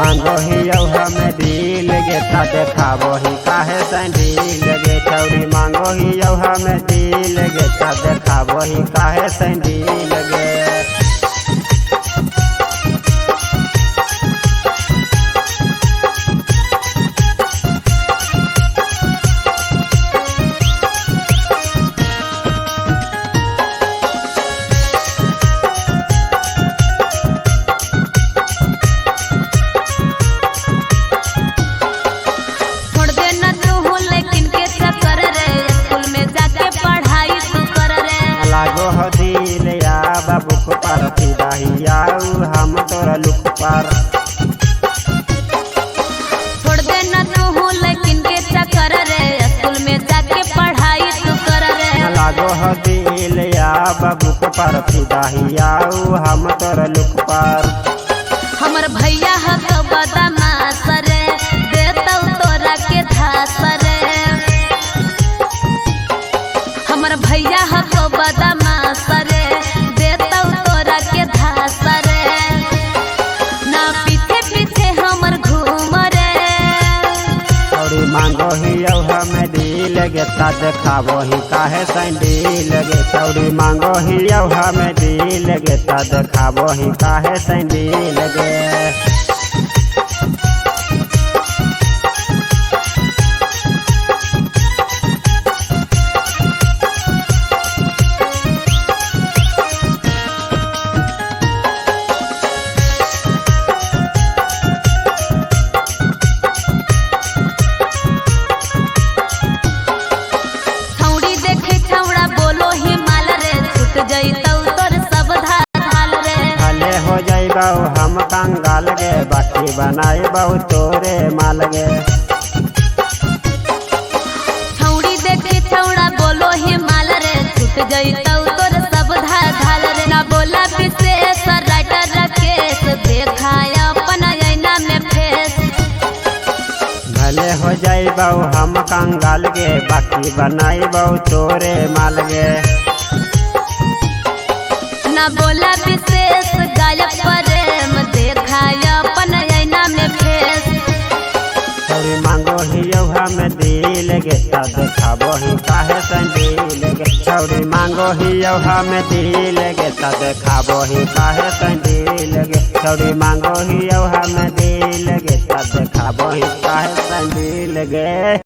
मांगो ही हमें दिल गे ता देखाबो ही काहे सैंडील गे छौरी मांगो ही हमें दिल गे ता देखाबो ही काहे सैंडील गे। लागो हो दिल या बाबू को पर फिदाहिया हम तोरा लुक पर छोड़ देना तू लेकिन के चक्कर रे स्कूल में जाके पढ़ाई तू कर रे। लागो हो दिल या बाबू को पर फिदाहिया हम तोरा लुक पर। हमर भैया ह तो बदमाश रे देतौ तोरा के धास रे। हमर भैया ह तो बदमाश रे देतौ तोरा के धास रे। ना पीछे पीछे हमर घूम रे। छौरी मांगो ही हमें दिल गे ता देखाबो ही काहे सैंडील गे। छौरी मांगो ही हमें दिल गे ता देखाबो ही काहे सैंडील गे। हम कंगाल गे बाकी बनाई बहु तोरे माल गे। छौड़ी देखी छौड़ा बोलो ही माल रे छूट जइतौ तोर सब धाल रे। ना बोला विशेष राइटर राकेश देखाय अपन ऐना में फेस। भले हो जाई बहु हम कंगाल गे बाकी बनाई बहु तोरे माल गे। ना बोला विशेष गायक प्रेम देखाय अपन ऐना में फेस। छौरी मांगो ही हमें दिल गे ता देखाबो ही काहे सैंडील गे। छौरी मांगो ही हमें दिल गे ता देखाबो ही काहे सैंडील गे। छौरी मांगो ही हमें दिल गे ता देखाबो ही काहे सैंडील गे।